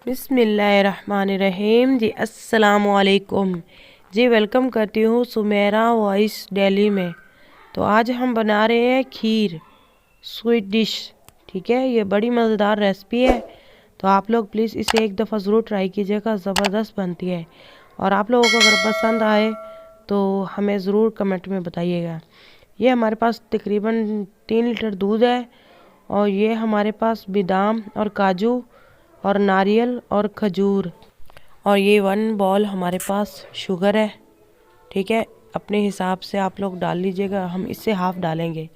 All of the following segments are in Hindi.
बिस्मिल्लाहिर्रहमानिर्रहीम जी, अस्सलामुअलैकुम जी। वेलकम करती हूँ सुमेरा वॉइस डेली में। तो आज हम बना रहे हैं खीर, स्वीट डिश। ठीक है, ये बड़ी मज़ेदार रेसिपी है। तो आप लोग प्लीज़ इसे एक दफ़ा ज़रूर ट्राई कीजिएगा, ज़बरदस्त बनती है। और आप लोगों को अगर पसंद आए तो हमें ज़रूर कमेंट में बताइएगा। ये हमारे पास तकरीबन 3 लीटर दूध है, और ये हमारे पास बादाम और काजू और नारियल और खजूर, और ये 1 बॉल हमारे पास शुगर है। ठीक है, अपने हिसाब से आप लोग डाल लीजिएगा, हम इससे हाफ डालेंगे।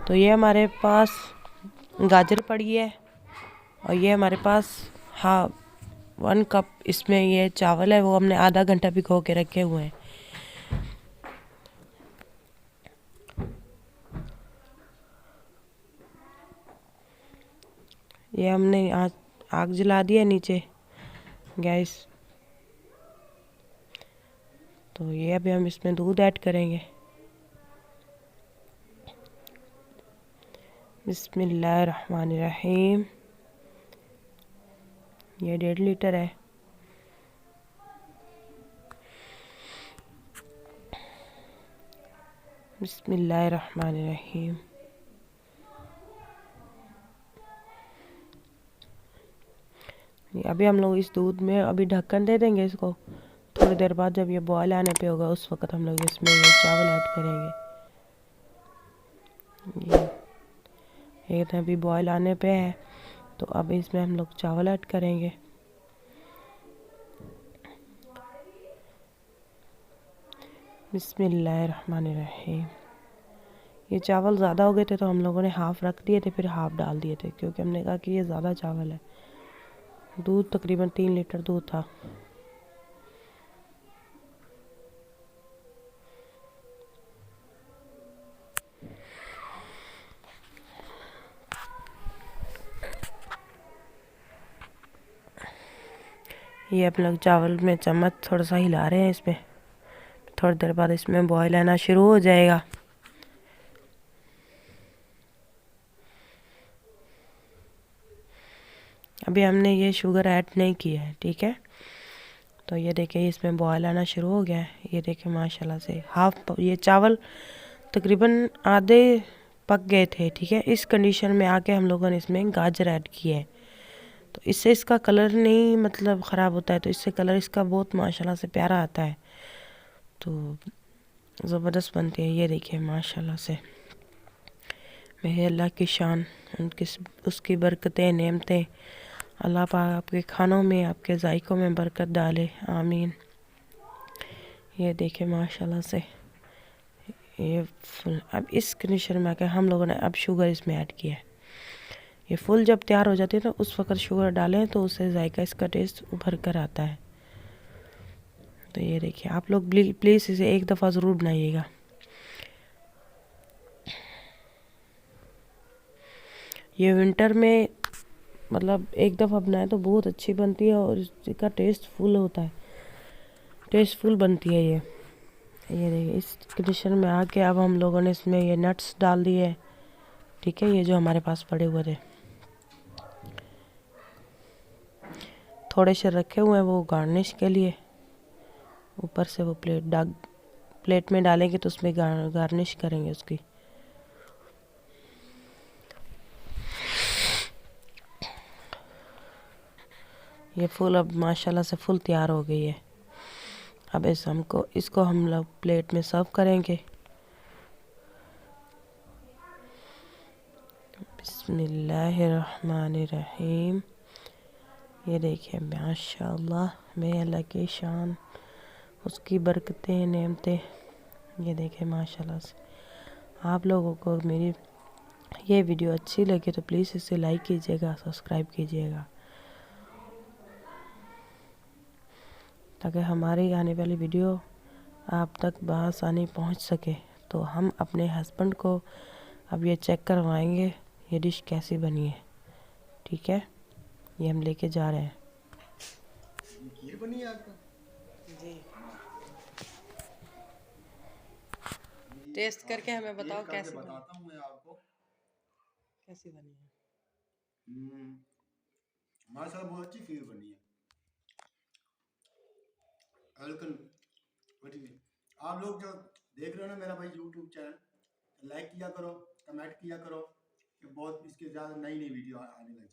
तो ये हमारे पास गाजर पड़ी है, और ये हमारे पास हाँ 1 कप इसमें ये चावल है, वो हमने आधा घंटा भिगो के रखे हुए हैं। ये हमने आग जला दिया नीचे गैस। तो ये अभी हम इसमें दूध ऐड करेंगे। बिस्मिल्लाहिर्रहमानिर्रहीम। ये 1.5 लीटर है। बिस्मिल्लाहिर्रहमानिर्रहीम। अभी हम लोग इस दूध में अभी ढक्कन दे देंगे इसको। थोड़ी देर बाद जब ये बॉयल आने पे होगा, उस वक्त हम लोग इसमें ये चावल ऐड करेंगे। ये तो अभी बॉयल आने पे है, तो अब इसमें हम लोग चावल ऐड करेंगे। बिस्मिल्लाहिर्रहमानिर्रहीम। ये चावल ज़्यादा हो गए थे तो हम लोगों ने हाफ़ रख दिए थे, फिर हाफ़ डाल दिए थे, क्योंकि हमने कहा कि ये ज़्यादा चावल है। दूध तकरीबन 3 लीटर दूध था। ये अब लोग चावल में चम्मच थोड़ा सा हिला रहे हैं इसमें। थोड़ी देर बाद इसमें बॉयल आना शुरू हो जाएगा। अभी हमने ये शुगर ऐड नहीं की है। ठीक है, तो ये देखिए इसमें बॉयल आना शुरू हो गया है। ये देखिए माशाल्लाह से हाफ ये चावल तकरीबन आधे पक गए थे। ठीक है, इस कंडीशन में आके हम लोगों ने इसमें गाजर ऐड की है। तो इससे इसका कलर नहीं मतलब ख़राब होता है, तो इससे कलर इसका बहुत माशाल्लाह से प्यारा आता है। तो ज़बरदस्त बनती है। ये देखिए माशाल्लाह से, मेरे अल्लाह की शान, उनकी उसकी बरकतें नेमतें, अल्लाह पाक आपके खानों में, आपके जायकों में बरकत डाले, आमीन। ये देखिए माशाल्लाह से ये फुल अब इस कंडीशन में आकर हम लोगों ने अब शुगर इसमें ऐड किया है। ये फुल जब तैयार हो जाती है तो उस वक्त शुगर डालें, तो उससे जायका इसका टेस्ट उभर कर आता है। तो ये देखिए आप लोग प्लीज़ इसे एक दफ़ा ज़रूर बनाइएगा। ये विंटर में मतलब एक दफ़ा बनाए तो बहुत अच्छी बनती है, और इसका टेस्ट फुल होता है, टेस्टफुल बनती है ये देखिए इस कंडीशन में आके अब हम लोगों ने इसमें ये नट्स डाल दिए। ठीक है, ये जो हमारे पास पड़े हुए थे थोड़े से रखे हुए हैं, वो गार्निश के लिए। ऊपर से वो प्लेट में डालेंगे तो उसमें गार्निश करेंगे उसकी। ये फुल अब माशाल्लाह से फुल तैयार हो गई है। अब इसको हम लोग प्लेट में सर्व करेंगे। बिस्मिल्लाहिर्रहमानिर्रहीम। ये देखिए माशाल्लाह, मेरे अल्लाह की शान, उसकी बरकतें नेमतें। ये देखिए माशाल्लाह से। आप लोगों को मेरी ये वीडियो अच्छी लगे तो प्लीज़ इसे लाइक कीजिएगा, सब्सक्राइब कीजिएगा, ताकि हमारी आने वाली वीडियो आप तक बआसानी पहुंच सके। तो हम अपने हस्बैंड को अब ये चेक करवाएंगे ये डिश कैसी बनी है। ठीक है, ये हम लेके जा रहे हैं। खीर बनी है आपका जी। टेस्ट करके हमें बताओ कैसी बनी। बताता हूँ मैं आपको कैसी बनी है। माशाल्लाह बहुत अच्छी खीर बनी है। लेकिन आप लोग जो देख रहे हो ना मेरा भाई यूट्यूब चैनल, लाइक किया करो, कमेंट किया करो कि बहुत इसके ज़्यादा नई नई वीडियो आने लग जाए।